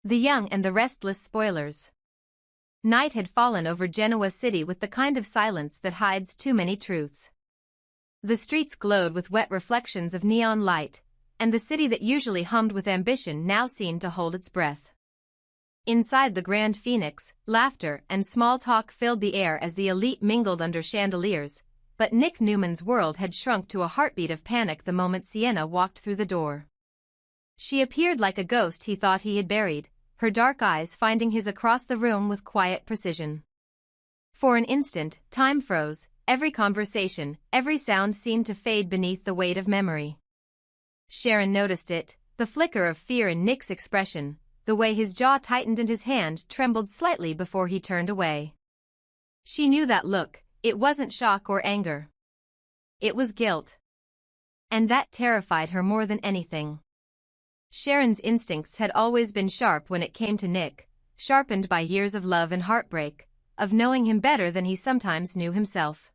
The Young and the Restless spoilers. Night had fallen over Genoa City with the kind of silence that hides too many truths. The streets glowed with wet reflections of neon light, and the city that usually hummed with ambition now seemed to hold its breath. Inside the Grand Phoenix, laughter and small talk filled the air as the elite mingled under chandeliers, but Nick Newman's world had shrunk to a heartbeat of panic the moment Sienna walked through the door. She appeared like a ghost he thought he had buried, her dark eyes finding his across the room with quiet precision. For an instant, time froze, every conversation, every sound seemed to fade beneath the weight of memory. Sharon noticed it, the flicker of fear in Nick's expression, the way his jaw tightened and his hand trembled slightly before he turned away. She knew that look, it wasn't shock or anger. It was guilt. And that terrified her more than anything. Sharon's instincts had always been sharp when it came to Nick, sharpened by years of love and heartbreak, of knowing him better than he sometimes knew himself.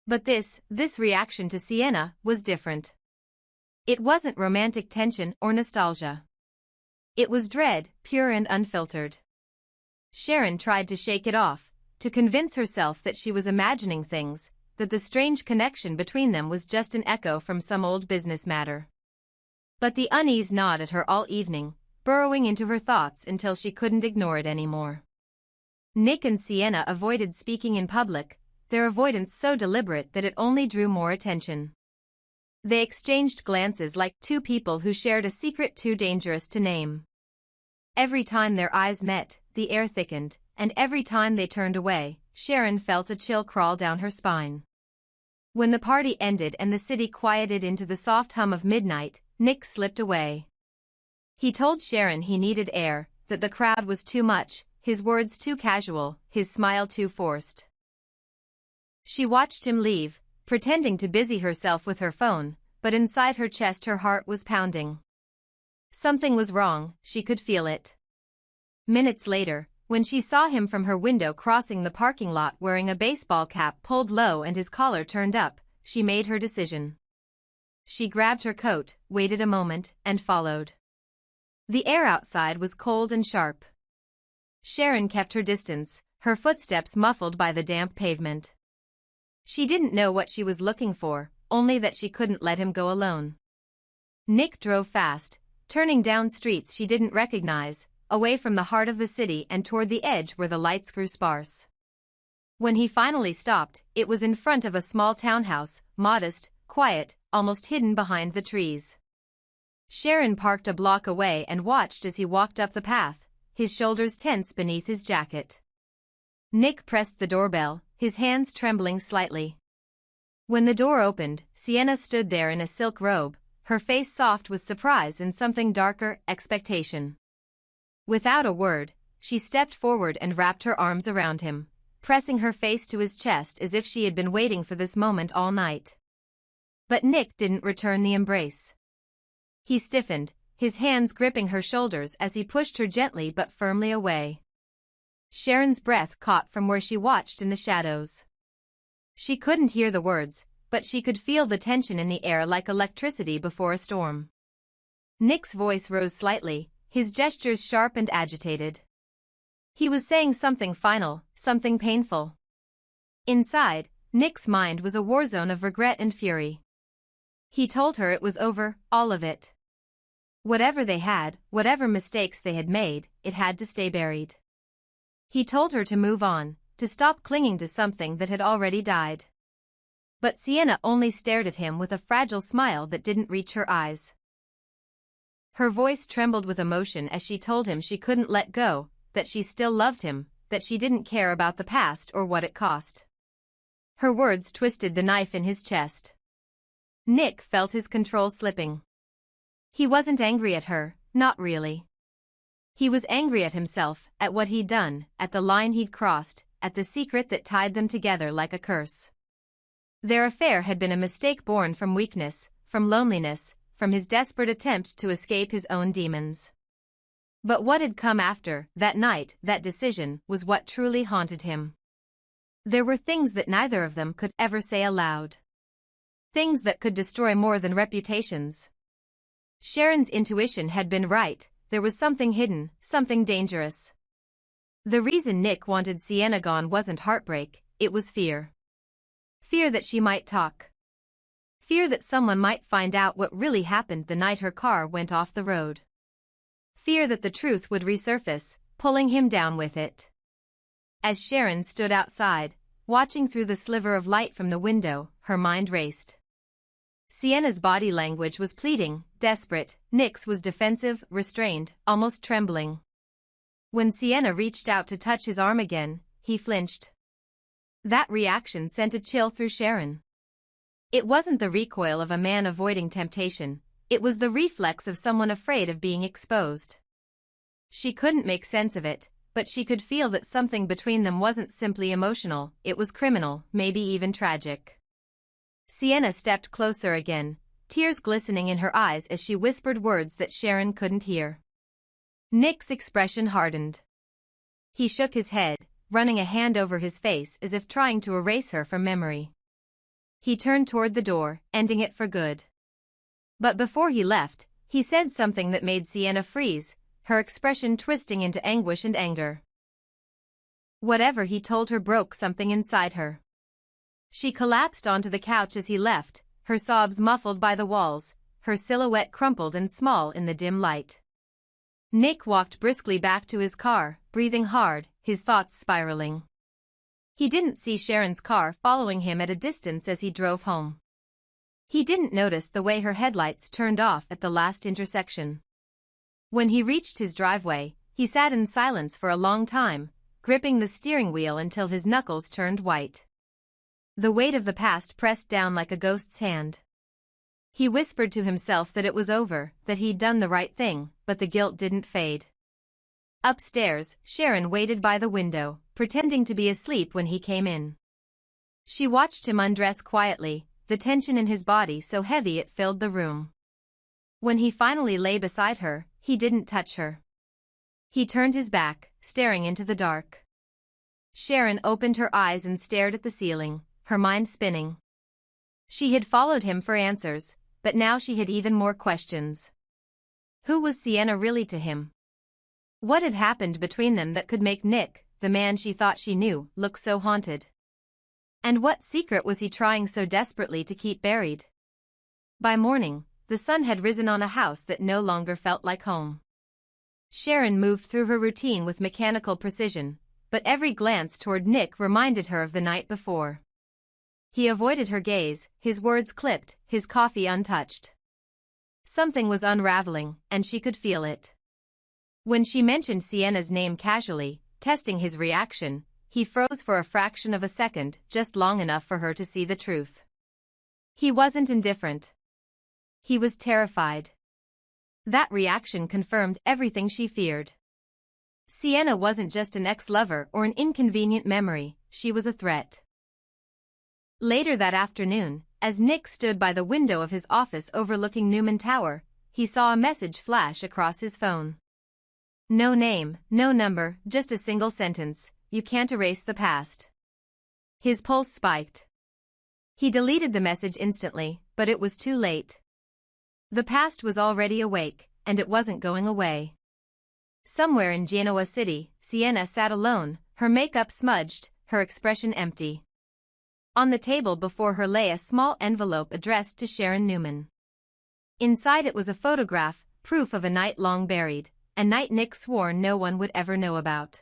But this reaction to Sienna was different. It wasn't romantic tension or nostalgia. It was dread, pure and unfiltered. Sharon tried to shake it off, to convince herself that she was imagining things, that the strange connection between them was just an echo from some old business matter. But the unease gnawed at her all evening, burrowing into her thoughts until she couldn't ignore it anymore. Nick and Sienna avoided speaking in public, their avoidance so deliberate that it only drew more attention. They exchanged glances like two people who shared a secret too dangerous to name. Every time their eyes met, the air thickened, and every time they turned away, Sharon felt a chill crawl down her spine. When the party ended and the city quieted into the soft hum of midnight, Nick slipped away. He told Sharon he needed air, that the crowd was too much, his words too casual, his smile too forced. She watched him leave, pretending to busy herself with her phone, but inside her chest her heart was pounding. Something was wrong, she could feel it. Minutes later, when she saw him from her window crossing the parking lot wearing a baseball cap pulled low and his collar turned up, she made her decision. She grabbed her coat, waited a moment, and followed. The air outside was cold and sharp. Sharon kept her distance, her footsteps muffled by the damp pavement. She didn't know what she was looking for, only that she couldn't let him go alone. Nick drove fast, turning down streets she didn't recognize, away from the heart of the city and toward the edge where the lights grew sparse. When he finally stopped, it was in front of a small townhouse, modest, quiet, almost hidden behind the trees. Sharon parked a block away and watched as he walked up the path, his shoulders tense beneath his jacket. Nick pressed the doorbell, his hands trembling slightly. When the door opened, Sienna stood there in a silk robe, her face soft with surprise and something darker, expectation. Without a word, she stepped forward and wrapped her arms around him, pressing her face to his chest as if she had been waiting for this moment all night. But Nick didn't return the embrace. He stiffened, his hands gripping her shoulders as he pushed her gently but firmly away. Sharon's breath caught from where she watched in the shadows. She couldn't hear the words, but she could feel the tension in the air like electricity before a storm. Nick's voice rose slightly, his gestures sharp and agitated. He was saying something final, something painful. Inside, Nick's mind was a war zone of regret and fury. He told her it was over, all of it. Whatever they had, whatever mistakes they had made, it had to stay buried. He told her to move on, to stop clinging to something that had already died. But Sienna only stared at him with a fragile smile that didn't reach her eyes. Her voice trembled with emotion as she told him she couldn't let go, that she still loved him, that she didn't care about the past or what it cost. Her words twisted the knife in his chest. Nick felt his control slipping. He wasn't angry at her, not really. He was angry at himself, at what he'd done, at the line he'd crossed, at the secret that tied them together like a curse. Their affair had been a mistake born from weakness, from loneliness, from his desperate attempt to escape his own demons. But what had come after, that night, that decision, was what truly haunted him. There were things that neither of them could ever say aloud. Things that could destroy more than reputations. Sharon's intuition had been right, there was something hidden, something dangerous. The reason Nick wanted Sienna gone wasn't heartbreak, it was fear. Fear that she might talk. Fear that someone might find out what really happened the night her car went off the road. Fear that the truth would resurface, pulling him down with it. As Sharon stood outside, watching through the sliver of light from the window, her mind raced. Sienna's body language was pleading, desperate. Nick's was defensive, restrained, almost trembling. When Sienna reached out to touch his arm again, he flinched. That reaction sent a chill through Sharon. It wasn't the recoil of a man avoiding temptation, it was the reflex of someone afraid of being exposed. She couldn't make sense of it, but she could feel that something between them wasn't simply emotional, it was criminal, maybe even tragic. Sienna stepped closer again, tears glistening in her eyes as she whispered words that Sharon couldn't hear. Nick's expression hardened. He shook his head, running a hand over his face as if trying to erase her from memory. He turned toward the door, ending it for good. But before he left, he said something that made Sienna freeze, her expression twisting into anguish and anger. Whatever he told her broke something inside her. She collapsed onto the couch as he left, her sobs muffled by the walls, her silhouette crumpled and small in the dim light. Nick walked briskly back to his car, breathing hard, his thoughts spiraling. He didn't see Sharon's car following him at a distance as he drove home. He didn't notice the way her headlights turned off at the last intersection. When he reached his driveway, he sat in silence for a long time, gripping the steering wheel until his knuckles turned white. The weight of the past pressed down like a ghost's hand. He whispered to himself that it was over, that he'd done the right thing, but the guilt didn't fade. Upstairs, Sharon waited by the window, pretending to be asleep when he came in. She watched him undress quietly, the tension in his body so heavy it filled the room. When he finally lay beside her, he didn't touch her. He turned his back, staring into the dark. Sharon opened her eyes and stared at the ceiling, her mind spinning. She had followed him for answers, but now she had even more questions. Who was Sienna really to him? What had happened between them that could make Nick, the man she thought she knew, look so haunted? And what secret was he trying so desperately to keep buried? By morning, the sun had risen on a house that no longer felt like home. Sharon moved through her routine with mechanical precision, but every glance toward Nick reminded her of the night before. He avoided her gaze, his words clipped, his coffee untouched. Something was unraveling, and she could feel it. When she mentioned Sienna's name casually, testing his reaction, he froze for a fraction of a second, just long enough for her to see the truth. He wasn't indifferent. He was terrified. That reaction confirmed everything she feared. Sienna wasn't just an ex-lover or an inconvenient memory, she was a threat. Later that afternoon, as Nick stood by the window of his office overlooking Newman Tower, he saw a message flash across his phone. No name, no number, just a single sentence, "You can't erase the past." His pulse spiked. He deleted the message instantly, but it was too late. The past was already awake, and it wasn't going away. Somewhere in Genoa City, Sienna sat alone, her makeup smudged, her expression empty. On the table before her lay a small envelope addressed to Sharon Newman. Inside it was a photograph, proof of a night long buried, a night Nick swore no one would ever know about.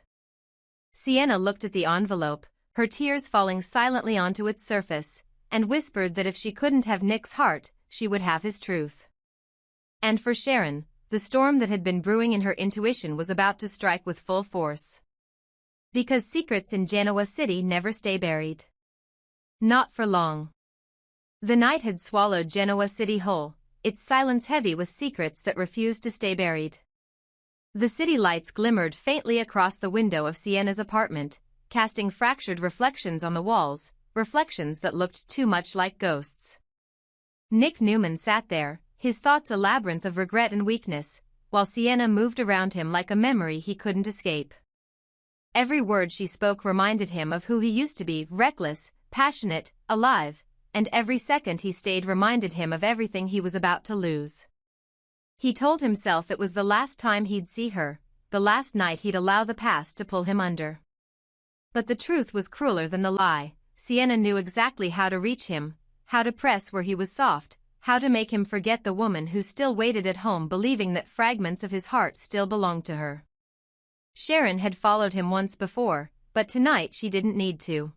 Sienna looked at the envelope, her tears falling silently onto its surface, and whispered that if she couldn't have Nick's heart, she would have his truth. And for Sharon, the storm that had been brewing in her intuition was about to strike with full force. Because secrets in Genoa City never stay buried. Not for long. The night had swallowed Genoa City whole, its silence heavy with secrets that refused to stay buried. The city lights glimmered faintly across the window of Sienna's apartment, casting fractured reflections on the walls, reflections that looked too much like ghosts. Nick Newman sat there, his thoughts a labyrinth of regret and weakness, while Sienna moved around him like a memory he couldn't escape. Every word she spoke reminded him of who he used to be, reckless, passionate, alive, and every second he stayed reminded him of everything he was about to lose. He told himself it was the last time he'd see her, the last night he'd allow the past to pull him under. But the truth was crueler than the lie. Sienna knew exactly how to reach him, how to press where he was soft, how to make him forget the woman who still waited at home believing that fragments of his heart still belonged to her. Sharon had followed him once before, but tonight she didn't need to.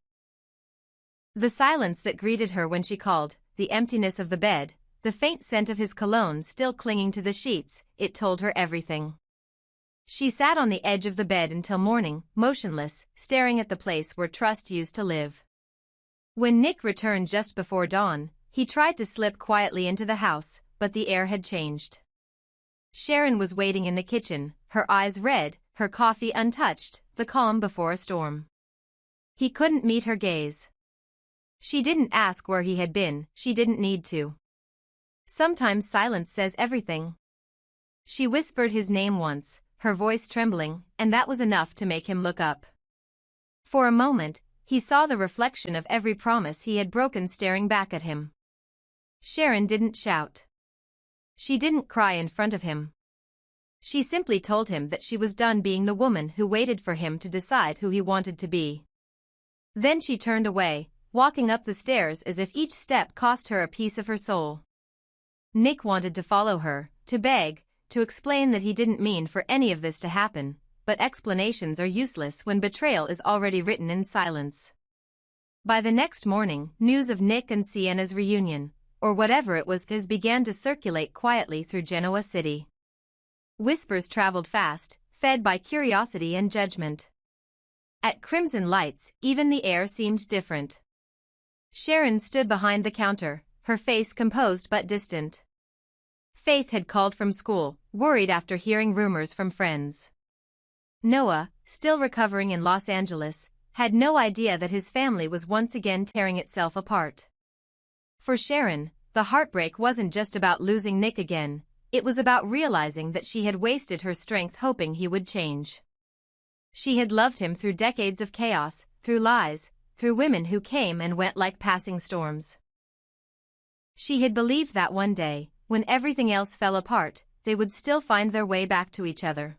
The silence that greeted her when she called, the emptiness of the bed, the faint scent of his cologne still clinging to the sheets, it told her everything. She sat on the edge of the bed until morning, motionless, staring at the place where trust used to live. When Nick returned just before dawn, he tried to slip quietly into the house, but the air had changed. Sharon was waiting in the kitchen, her eyes red, her coffee untouched, the calm before a storm. He couldn't meet her gaze. She didn't ask where he had been, she didn't need to. Sometimes silence says everything. She whispered his name once, her voice trembling, and that was enough to make him look up. For a moment, he saw the reflection of every promise he had broken staring back at him. Sharon didn't shout. She didn't cry in front of him. She simply told him that she was done being the woman who waited for him to decide who he wanted to be. Then she turned away, walking up the stairs as if each step cost her a piece of her soul. Nick wanted to follow her, to beg, to explain that he didn't mean for any of this to happen, but explanations are useless when betrayal is already written in silence. By the next morning, news of Nick and Sienna's reunion, or whatever it was, began to circulate quietly through Genoa City. Whispers traveled fast, fed by curiosity and judgment. At Crimson Lights, even the air seemed different. Sharon stood behind the counter, her face composed but distant. Faith had called from school, worried after hearing rumors from friends. Noah, still recovering in Los Angeles, had no idea that his family was once again tearing itself apart. For Sharon, the heartbreak wasn't just about losing Nick again, it was about realizing that she had wasted her strength hoping he would change. She had loved him through decades of chaos, through lies, through women who came and went like passing storms. She had believed that one day, when everything else fell apart, they would still find their way back to each other.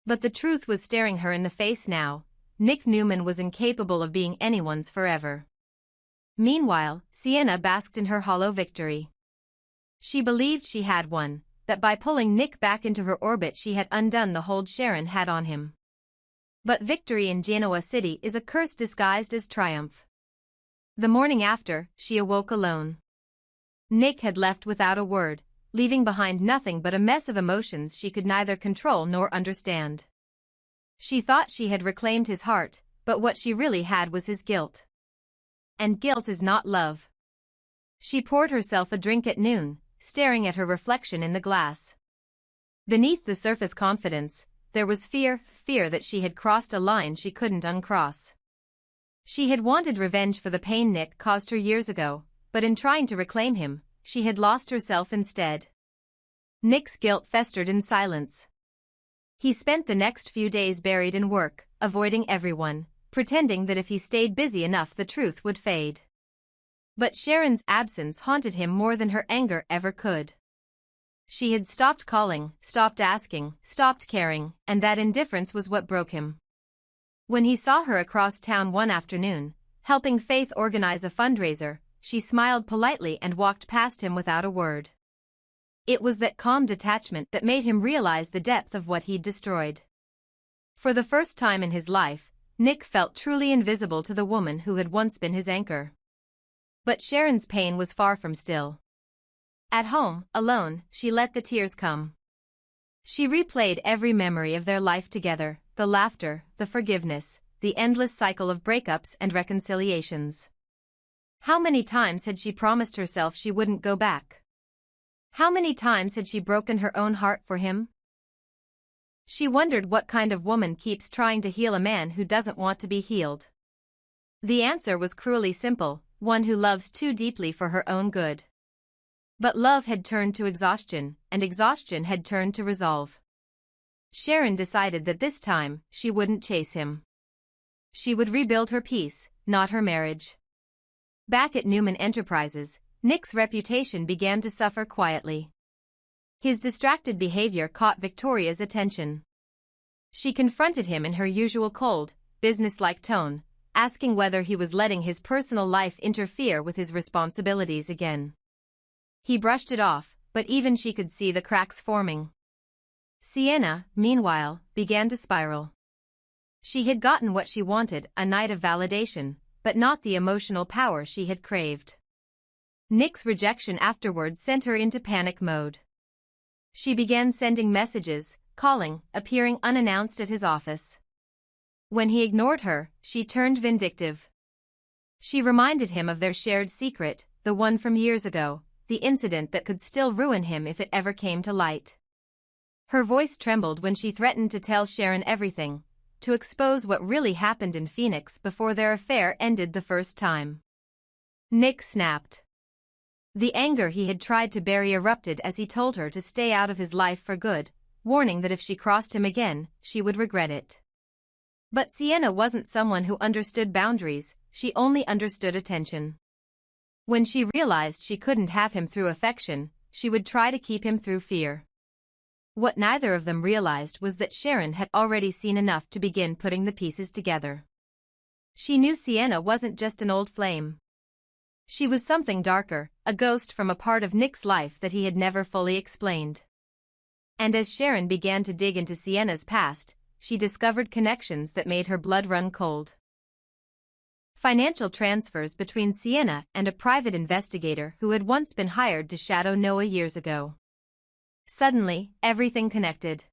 But the truth was staring her in the face now. Nick Newman was incapable of being anyone's forever. Meanwhile, Sienna basked in her hollow victory. She believed she had won, that by pulling Nick back into her orbit she had undone the hold Sharon had on him. But victory in Genoa City is a curse disguised as triumph. The morning after, she awoke alone. Nick had left without a word, leaving behind nothing but a mess of emotions she could neither control nor understand. She thought she had reclaimed his heart, but what she really had was his guilt. And guilt is not love. She poured herself a drink at noon, staring at her reflection in the glass. Beneath the surface confidence, there was fear that she had crossed a line she couldn't uncross. She had wanted revenge for the pain Nick caused her years ago, but in trying to reclaim him, she had lost herself instead. Nick's guilt festered in silence. He spent the next few days buried in work, avoiding everyone, pretending that if he stayed busy enough the truth would fade. But Sharon's absence haunted him more than her anger ever could. She had stopped calling, stopped asking, stopped caring, and that indifference was what broke him. When he saw her across town one afternoon, helping Faith organize a fundraiser, she smiled politely and walked past him without a word. It was that calm detachment that made him realize the depth of what he'd destroyed. For the first time in his life, Nick felt truly invisible to the woman who had once been his anchor. But Sharon's pain was far from still. At home, alone, she let the tears come. She replayed every memory of their life together, the laughter, the forgiveness, the endless cycle of breakups and reconciliations. How many times had she promised herself she wouldn't go back? How many times had she broken her own heart for him? She wondered what kind of woman keeps trying to heal a man who doesn't want to be healed. The answer was cruelly simple, one who loves too deeply for her own good. But love had turned to exhaustion, and exhaustion had turned to resolve. Sharon decided that this time, she wouldn't chase him. She would rebuild her peace, not her marriage. Back at Newman Enterprises, Nick's reputation began to suffer quietly. His distracted behavior caught Victoria's attention. She confronted him in her usual cold, businesslike tone, asking whether he was letting his personal life interfere with his responsibilities again. He brushed it off, but even she could see the cracks forming. Sienna, meanwhile, began to spiral. She had gotten what she wanted, a night of validation, but not the emotional power she had craved. Nick's rejection afterward sent her into panic mode. She began sending messages, calling, appearing unannounced at his office. When he ignored her, she turned vindictive. She reminded him of their shared secret, the one from years ago, the incident that could still ruin him if it ever came to light. Her voice trembled when she threatened to tell Sharon everything, to expose what really happened in Phoenix before their affair ended the first time. Nick snapped. The anger he had tried to bury erupted as he told her to stay out of his life for good, warning that if she crossed him again, she would regret it. But Sienna wasn't someone who understood boundaries, she only understood attention. When she realized she couldn't have him through affection, she would try to keep him through fear. What neither of them realized was that Sharon had already seen enough to begin putting the pieces together. She knew Sienna wasn't just an old flame. She was something darker, a ghost from a part of Nick's life that he had never fully explained. And as Sharon began to dig into Sienna's past, she discovered connections that made her blood run cold. Financial transfers between Sienna and a private investigator who had once been hired to shadow Noah years ago. Suddenly, everything connected.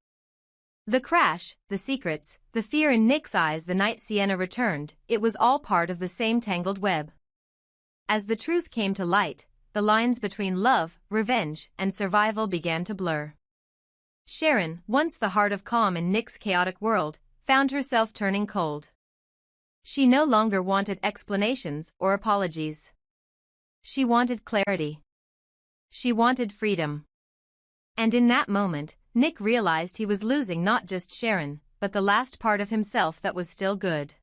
The crash, the secrets, the fear in Nick's eyes the night Sienna returned, it was all part of the same tangled web. As the truth came to light, the lines between love, revenge, and survival began to blur. Sharon, once the heart of calm in Nick's chaotic world, found herself turning cold. She no longer wanted explanations or apologies. She wanted clarity. She wanted freedom. And in that moment, Nick realized he was losing not just Sharon, but the last part of himself that was still good.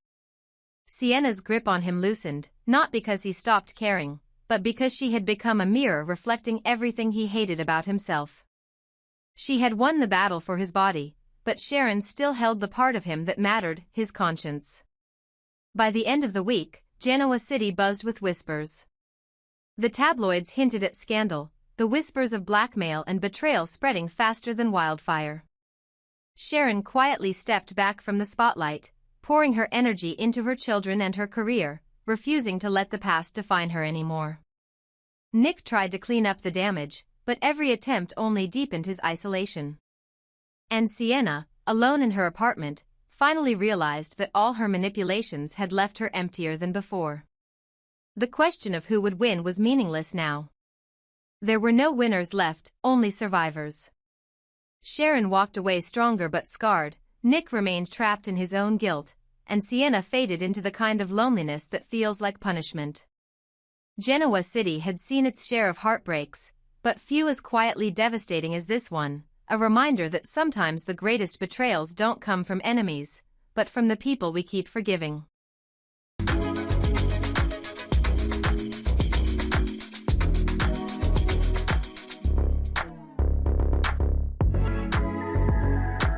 Sienna's grip on him loosened, not because he stopped caring, but because she had become a mirror reflecting everything he hated about himself. She had won the battle for his body, but Sharon still held the part of him that mattered, his conscience. By the end of the week, Genoa City buzzed with whispers. The tabloids hinted at scandal, the whispers of blackmail and betrayal spreading faster than wildfire. Sharon quietly stepped back from the spotlight, pouring her energy into her children and her career, refusing to let the past define her anymore. Nick tried to clean up the damage, but every attempt only deepened his isolation. And Sienna, alone in her apartment, finally realized that all her manipulations had left her emptier than before. The question of who would win was meaningless now. There were no winners left, only survivors. Sharon walked away stronger but scarred, Nick remained trapped in his own guilt, and Sienna faded into the kind of loneliness that feels like punishment. Genoa City had seen its share of heartbreaks, but few as quietly devastating as this one, a reminder that sometimes the greatest betrayals don't come from enemies, but from the people we keep forgiving.